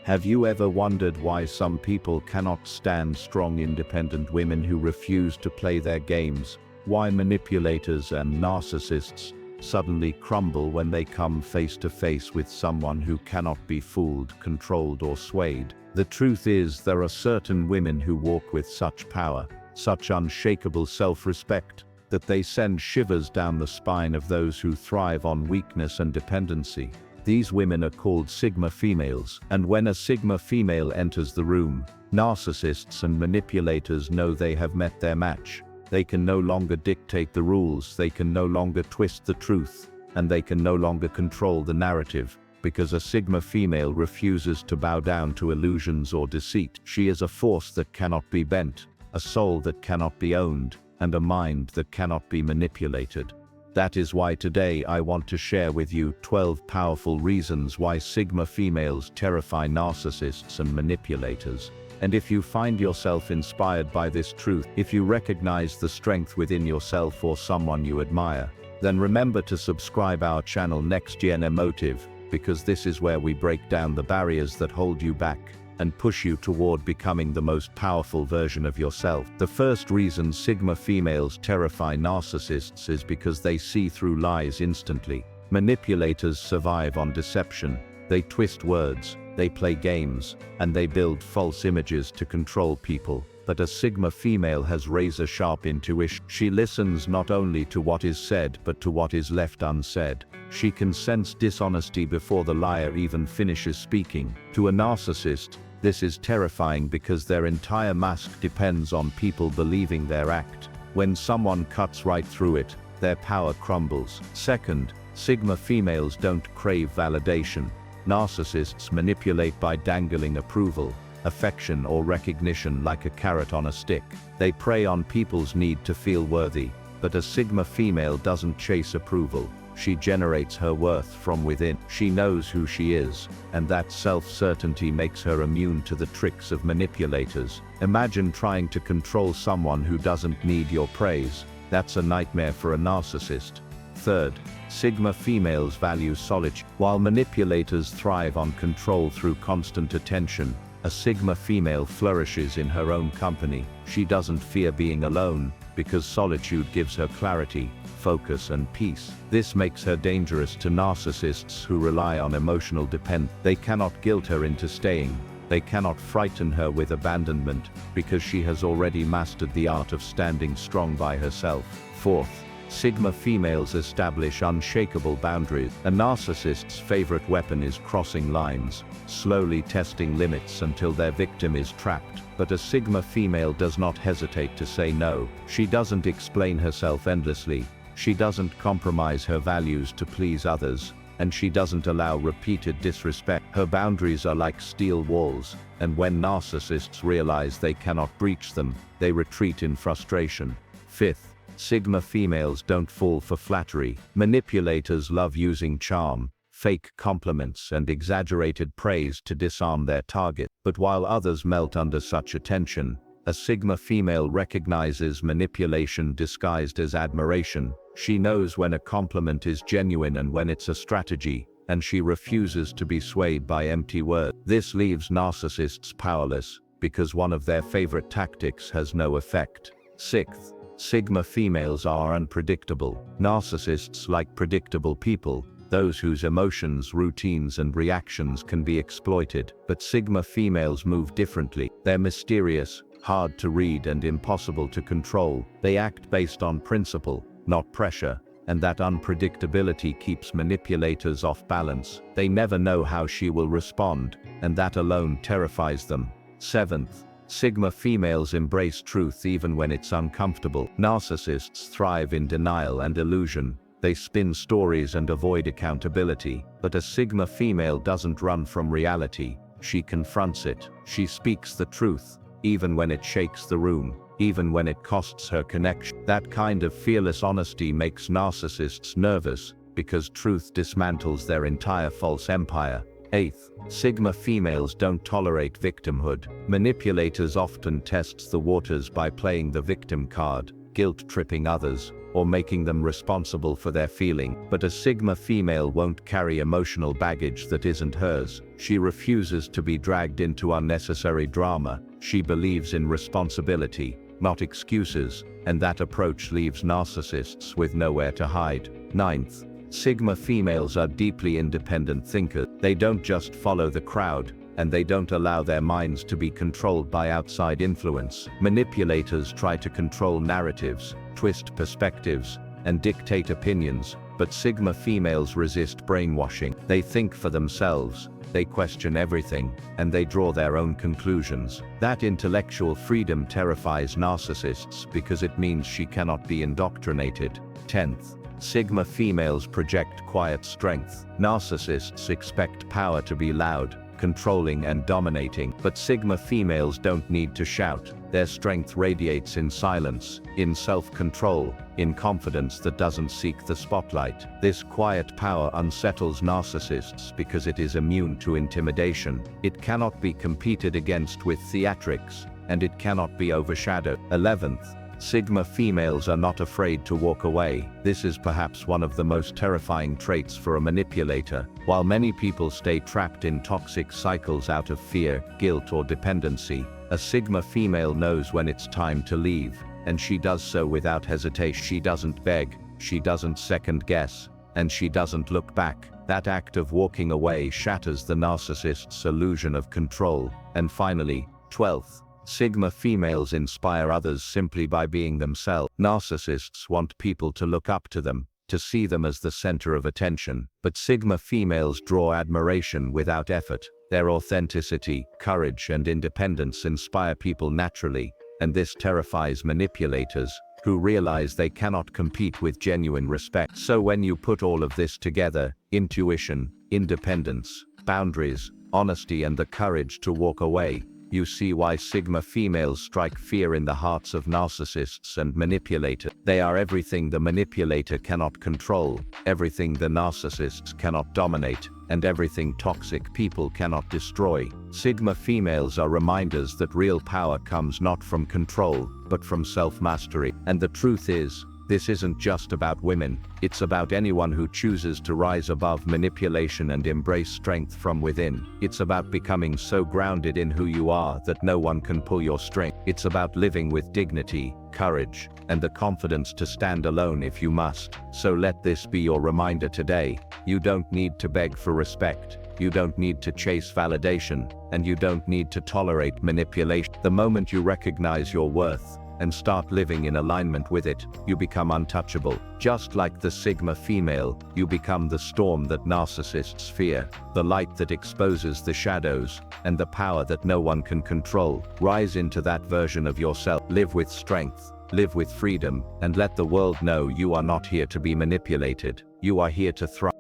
Have you ever wondered why some people cannot stand strong, independent women who refuse to play their games? Why manipulators and narcissists suddenly crumble when they come face to face with someone who cannot be fooled, controlled, or swayed? The truth is, there are certain women who walk with such power, such unshakable self-respect, that they send shivers down the spine of those who thrive on weakness and dependency. These women are called sigma females, and when a sigma female enters the room, narcissists and manipulators know they have met their match. They can no longer dictate the rules, they can no longer twist the truth, and they can no longer control the narrative, because a sigma female refuses to bow down to illusions or deceit. She is a force that cannot be bent, a soul that cannot be owned, and a mind that cannot be manipulated. That is why today I want to share with you 12 powerful reasons why sigma females terrify narcissists and manipulators. And if you find yourself inspired by this truth, if you recognize the strength within yourself or someone you admire, then remember to subscribe our channel Next Gen Emotive, because this is where we break down the barriers that hold you back and push you toward becoming the most powerful version of yourself. The first reason sigma females terrify narcissists is because they see through lies instantly. Manipulators survive on deception. They twist words, they play games, and they build false images to control people. But a sigma female has razor-sharp intuition. She listens not only to what is said but to what is left unsaid. She can sense dishonesty before the liar even finishes speaking. To a narcissist, this is terrifying because their entire mask depends on people believing their act. When someone cuts right through it, their power crumbles. Second, sigma females don't crave validation. Narcissists manipulate by dangling approval, affection, or recognition like a carrot on a stick. They prey on people's need to feel worthy, but a sigma female doesn't chase approval. She generates her worth from within. She knows who she is, and that self-certainty makes her immune to the tricks of manipulators. Imagine trying to control someone who doesn't need your praise. That's a nightmare for a narcissist. Third, sigma females value solitude. While manipulators thrive on control through constant attention, a sigma female flourishes in her own company. She doesn't fear being alone, because solitude gives her clarity, focus, and peace. This makes her dangerous to narcissists who rely on emotional dependence. They cannot guilt her into staying. They cannot frighten her with abandonment, because she has already mastered the art of standing strong by herself. Fourth, sigma females establish unshakable boundaries. A narcissist's favorite weapon is crossing lines, slowly testing limits until their victim is trapped. But a sigma female does not hesitate to say no. She doesn't explain herself endlessly. She doesn't compromise her values to please others, and she doesn't allow repeated disrespect. Her boundaries are like steel walls, and when narcissists realize they cannot breach them, they retreat in frustration. Fifth, sigma females don't fall for flattery. Manipulators love using charm, fake compliments, and exaggerated praise to disarm their target. But while others melt under such attention, a sigma female recognizes manipulation disguised as admiration. She knows when a compliment is genuine and when it's a strategy, and she refuses to be swayed by empty words. This leaves narcissists powerless, because one of their favorite tactics has no effect. Sixth, sigma females are unpredictable. Narcissists like predictable people, those whose emotions, routines, and reactions can be exploited. But sigma females move differently. They're mysterious, hard to read, and impossible to control. They act based on principle, not pressure, and that unpredictability keeps manipulators off balance. They never know how she will respond, and that alone terrifies them. Seventh, sigma females embrace truth even when it's uncomfortable. Narcissists thrive in denial and illusion. They spin stories and avoid accountability. But a sigma female doesn't run from reality. She confronts it. She speaks the truth, even when it shakes the room, even when it costs her connection. That kind of fearless honesty makes narcissists nervous, because truth dismantles their entire false empire. Eighth, sigma females don't tolerate victimhood. Manipulators often test the waters by playing the victim card, guilt-tripping others, or making them responsible for their feeling. But a Sigma female won't carry emotional baggage that isn't hers. She refuses to be dragged into unnecessary drama. She believes in responsibility, not excuses, and that approach leaves narcissists with nowhere to hide. Ninth, Sigma females are deeply independent thinkers. They don't just follow the crowd, and they don't allow their minds to be controlled by outside influence. Manipulators try to control narratives, twist perspectives, and dictate opinions, but Sigma females resist brainwashing. They think for themselves, they question everything, and they draw their own conclusions. That intellectual freedom terrifies narcissists because it means she cannot be indoctrinated. 10th, Sigma females project quiet strength. Narcissists expect power to be loud, controlling and dominating, but Sigma females don't need to shout. Their strength radiates in silence, in self-control, in confidence that doesn't seek the spotlight. This quiet power unsettles narcissists because it is immune to intimidation. It cannot be competed against with theatrics, and it cannot be overshadowed. 11th, Sigma females are not afraid to walk away. This is perhaps one of the most terrifying traits for a manipulator. While many people stay trapped in toxic cycles out of fear, guilt, or dependency, a Sigma female knows when it's time to leave, and she does so without hesitation. She doesn't beg, she doesn't second guess, and she doesn't look back. That act of walking away shatters the narcissist's illusion of control. And finally, 12th, Sigma females inspire others simply by being themselves. Narcissists want people to look up to them, to see them as the center of attention, but Sigma females draw admiration without effort. Their authenticity, courage, and independence inspire people naturally, and this terrifies manipulators, who realize they cannot compete with genuine respect. So when you put all of this together, intuition, independence, boundaries, honesty, and the courage to walk away, you see why Sigma females strike fear in the hearts of narcissists and manipulators. They are everything the manipulator cannot control, everything the narcissists cannot dominate, and everything toxic people cannot destroy. Sigma females are reminders that real power comes not from control, but from self-mastery. And the truth is, this isn't just about women, it's about anyone who chooses to rise above manipulation and embrace strength from within. It's about becoming so grounded in who you are that no one can pull your string. It's about living with dignity, courage, and the confidence to stand alone if you must. So let this be your reminder today. You don't need to beg for respect. You don't need to chase validation, and you don't need to tolerate manipulation. The moment you recognize your worth, and start living in alignment with it, you become untouchable. Just like the Sigma female, you become the storm that narcissists fear, the light that exposes the shadows, and the power that no one can control. Rise into that version of yourself. Live with strength, live with freedom, and let the world know you are not here to be manipulated. You are here to thrive.